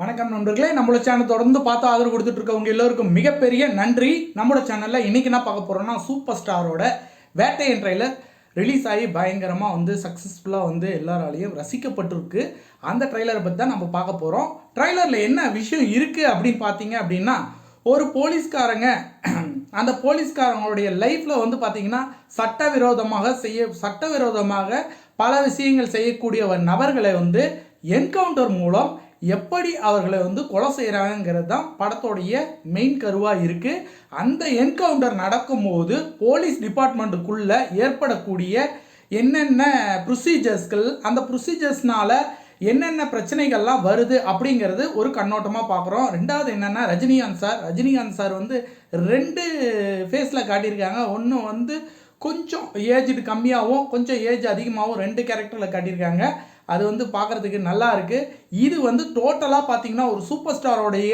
வணக்கம் நண்பர்களே, நம்மளோட சேனல் தொடர்ந்து பார்த்து ஆதரவு கொடுத்துட்டு இருக்கவங்க எல்லோருக்கும் மிகப்பெரிய நன்றி. நம்மளோட சேனலில் இன்றைக்கி என்ன பார்க்க போகிறோம்னா, சூப்பர் ஸ்டாரோட வேட்டையன் ட்ரைலர் ரிலீஸ் ஆகி பயங்கரமாக சக்ஸஸ்ஃபுல்லாக எல்லாராலையும் ரசிக்கப்பட்டிருக்கு. அந்த ட்ரைலரை பற்றி தான் நம்ம பார்க்க போகிறோம். ட்ரைலரில் என்ன விஷயம் இருக்குது அப்படின்னு பார்த்தீங்க அப்படின்னா, ஒரு போலீஸ்காரங்க அந்த போலீஸ்காரங்களுடைய லைஃப்பில் பார்த்தீங்கன்னா சட்டவிரோதமாக பல விஷயங்கள் செய்யக்கூடிய நபர்களை என்கவுண்டர் மூலம் எப்படி அவர்களை கொலை செய்கிறாங்கிறது தான் படத்தோடைய மெயின் கருவாக இருக்குது. அந்த என்கவுண்டர் நடக்கும்போது போலீஸ் டிபார்ட்மெண்ட்டுக்குள்ளே ஏற்படக்கூடிய என்னென்ன ப்ரொசீஜர்ஸ்கள், அந்த ப்ரொசீஜர்ஸ்னால் என்னென்ன பிரச்சனைகள்லாம் வருது அப்படிங்கிறது ஒரு கண்ணோட்டமாக பார்க்குறோம். ரெண்டாவது என்னென்னா, ரஜினிகாந்த் சார் 2 ஃபேஸில் காட்டியிருக்காங்க. ஒன்று கொஞ்சம் ஏஜ்டு கம்மியாகவும் கொஞ்சம் ஏஜ் அதிகமாகவும் 2 கேரக்டரில் காட்டியிருக்காங்க. அது பார்க்குறதுக்கு நல்லா இருக்குது. இது டோட்டலாக பார்த்திங்கன்னா ஒரு சூப்பர் ஸ்டாரோடைய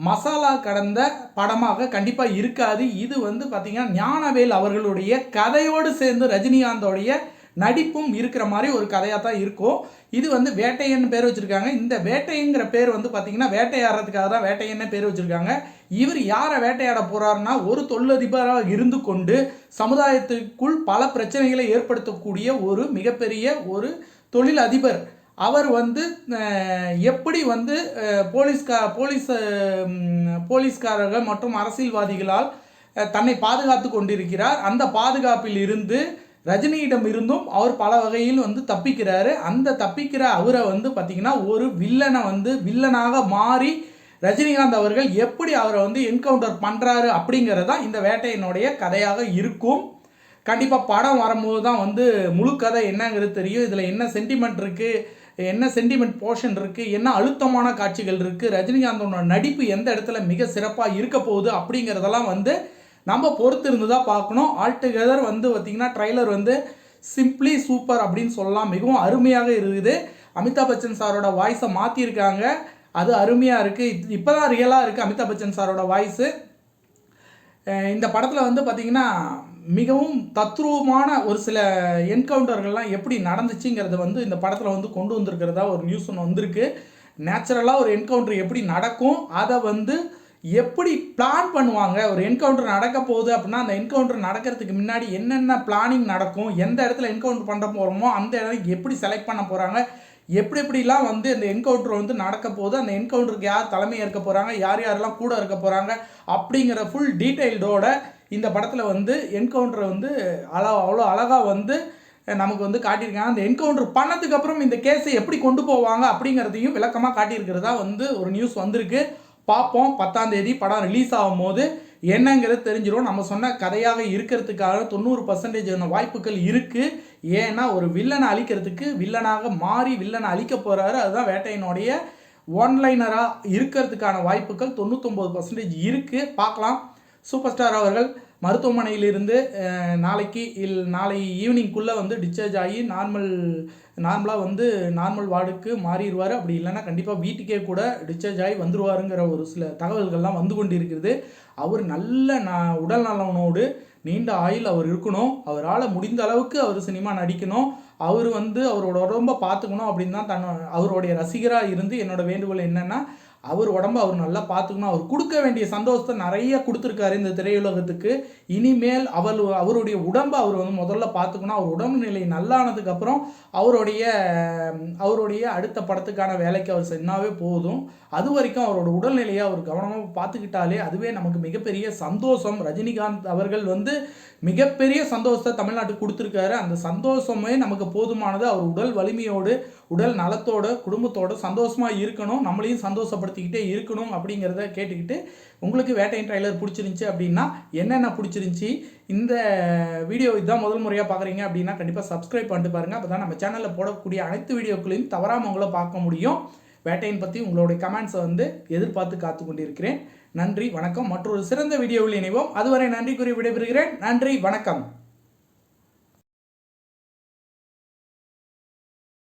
மசாலா கடந்த படமாக கண்டிப்பாக இருக்காது. இது பார்த்திங்கன்னா ஞானவேல் அவர்களுடைய கதையோடு சேர்ந்து ரஜினிகாந்தோடைய நடிப்பும் இருக்கிற மாதிரி ஒரு கதையாக தான் இருக்கும். இது வேட்டையன் பேர் வச்சுருக்காங்க. இந்த வேட்டைங்கிற பேர் பார்த்திங்கன்னா வேட்டையாடுறதுக்காக தான் வேட்டையன்னு பேர் வச்சுருக்காங்க. இவர் யாரை வேட்டையாட போகிறாருன்னா, ஒரு தொழிலதிபராக இருந்து கொண்டு சமுதாயத்துக்குள் பல பிரச்சனைகளை ஏற்படுத்தக்கூடிய ஒரு மிகப்பெரிய ஒரு தொழில் அதிபர். அவர் எப்படி போலீஸ்காரர்கள் மற்றும் அரசியல்வாதிகளால் தன்னை பாதுகாத்து கொண்டிருக்கிறார். அந்த பாதுகாப்பில் இருந்து ரஜினியிடம் இருந்தும் அவர் பல வகையில் தப்பிக்கிறாரு. அந்த தப்பிக்கிற அவரை பார்த்திங்கன்னா ஒரு வில்லனாக மாறி ரஜினிகாந்த் அவர்கள் எப்படி அவரை என்கவுண்டர் பண்ணுறாரு அப்படிங்கிறது தான் இந்த வேட்டையினுடைய கதையாக இருக்கும். கண்டிப்பாக படம் வரும்போது தான் முழு கதை என்னங்கிறது தெரியும். இதில் என்ன சென்டிமெண்ட் இருக்குது, என்ன சென்டிமெண்ட் போர்ஷன் இருக்குது, என்ன அழுத்தமான காட்சிகள் இருக்குது, ரஜினிகாந்தோட நடிப்பு எந்த இடத்துல மிக சிறப்பாக இருக்க போகுது அப்படிங்கிறதெல்லாம் நம்ம பொறுத்து இருந்து தான் பார்க்கணும். ஆல்டுகெதர் பார்த்திங்கன்னா ட்ரைலர் சிம்பிளி சூப்பர் அப்படின்னு சொல்லலாம். மிகவும் அருமையாக இருக்குது. அமிதாப் பச்சன் சாரோட வாய்ஸை மாற்றிருக்காங்க. அது அருமையாக இருக்குது. இப்போ தான் ரியலாக இருக்குது அமிதாப் பச்சன் சாரோட வாய்ஸு. இந்த படத்தில் பார்த்திங்கன்னா மிகவும் தத்ரூபமான ஒரு சில என்கவுண்டர்கள்லாம் எப்படி நடந்துச்சுங்கிறத இந்த படத்தில் கொண்டு வந்திருக்கிறதா ஒரு நியூஸ் ஒன்று வந்திருக்கு. நேச்சுரலாக ஒரு என்கவுண்டர் எப்படி நடக்கும், அதை எப்படி பிளான் பண்ணுவாங்க. ஒரு என்கவுண்டர் நடக்க போகுது அப்படின்னா அந்த என்கவுண்டர் நடக்கிறதுக்கு முன்னாடி என்னென்ன பிளானிங் நடக்கும், எந்த இடத்துல என்கவுண்டர் பண்ண போகிறோமோ அந்த இடம் எப்படி செலக்ட் பண்ண போகிறாங்க, எப்படிலாம் இந்த என்கவுண்டர் நடக்க போகுது, அந்த என்கவுண்டருக்கு யார் தலைமை ஏற்க போகிறாங்க, யாரெல்லாம் கூட இருக்க போகிறாங்க அப்படிங்கிற ஃபுல் டீட்டெயில்டோட இந்த படத்தில் என்கவுண்டரை அவ்வளோ அழகாக நமக்கு காட்டியிருக்காங்க. அந்த என்கவுண்டர் பண்ணதுக்கு அப்புறம் இந்த கேஸை எப்படி கொண்டு போவாங்க அப்படிங்கிறதையும் விளக்கமாக காட்டியிருக்கிறதா ஒரு நியூஸ் வந்திருக்கு. பார்ப்போம். 10ஆம் தேதி படம் ரிலீஸ் ஆகும் போது என்னங்கிறது தெரிஞ்சிடும். நம்ம சொன்ன கதையாக இருக்கிறதுக்காக 90% வாய்ப்புகள் இருக்குது. ஏன்னா ஒரு வில்லனை அழிக்கிறதுக்கு வில்லனாக மாறி வில்லனை அழிக்க போகிறாரு. அதுதான் வேட்டையினுடைய ஒன்லைனராக இருக்கிறதுக்கான வாய்ப்புகள் 99% இருக்குது. பார்க்கலாம். சூப்பர் ஸ்டார் அவர்கள் மருத்துவமனையிலிருந்து நாளை ஈவினிங்குள்ளே டிஸ்சார்ஜ் ஆகி நார்மலாக நார்மல் வார்டுக்கு மாறிடுவார். அப்படி இல்லைன்னா கண்டிப்பாக வீட்டுக்கே கூட டிஸ்சார்ஜ் ஆகி வந்துடுவாருங்கிற ஒரு சில தகவல்கள்லாம் கொண்டு இருக்கிறது. அவர் நல்ல உடல் நலனோடு நீண்ட ஆயுள் அவர் இருக்கணும். அவரால் முடிந்த அளவுக்கு அவர் சினிமா நடிக்கணும். அவர் அவரோட உடம்பை பார்த்துக்கணும் அப்படின்னு தான் அவருடைய ரசிகராக இருந்து என்னோடய வேண்டுகோள் என்னென்னா, அவர் உடம்பை அவர் நல்லா பார்த்துக்கணும். அவர் கொடுக்க வேண்டிய சந்தோஷத்தை நிறைய கொடுத்துருக்காரு இந்த திரையுலகத்துக்கு. இனிமேல் அவருடைய உடம்பை அவர் முதல்ல பார்த்துக்கணும். அவர் உடம்பு நிலை நல்லானதுக்கப்புறம் அவருடைய அடுத்த படத்துக்கான வேலைக்கு அவர் சென்னாவே போதும். அது வரைக்கும் அவரோட உடல்நிலையை அவர் கவனமாக பார்த்துக்கிட்டாலே அதுவே நமக்கு மிகப்பெரிய சந்தோஷம். ரஜினிகாந்த் அவர்கள் மிகப்பெரிய சந்தோஷத்தை தமிழ்நாட்டுக்கு கொடுத்துருக்காரு. அந்த சந்தோஷமே நமக்கு போதுமானது. அவர் உடல் வலிமையோடு உடல் நலத்தோட குடும்பத்தோட சந்தோஷமாக இருக்கணும், நம்மளையும் சந்தோஷப்படுத்திக்கிட்டே இருக்கணும் அப்படிங்கிறத கேட்டுக்கிட்டு, உங்களுக்கு வேட்டையின் ட்ரைலர் பிடிச்சிருந்துச்சி அப்படின்னா என்னென்ன பிடிச்சிருந்துச்சி, இந்த வீடியோ இதுதான் முதல் முறையாக பார்க்குறீங்க அப்படின்னா கண்டிப்பாக சப்ஸ்கிரைப் பண்ணிட்டு பாருங்கள். அப்போ தான் நம்ம சேனலில் போடக்கூடிய அனைத்து வீடியோக்களையும் தவறாமல் உங்களை பார்க்க முடியும். வேட்டையின் பற்றி உங்களுடைய கமெண்ட்ஸை எதிர்பார்த்து காத்து கொண்டிருக்கிறேன். நன்றி, வணக்கம். மற்றொரு சிறந்த வீடியோவில் இணைவோம். அதுவரை நன்றி கூறி விடைபெறுகிறேன். நன்றி, வணக்கம்.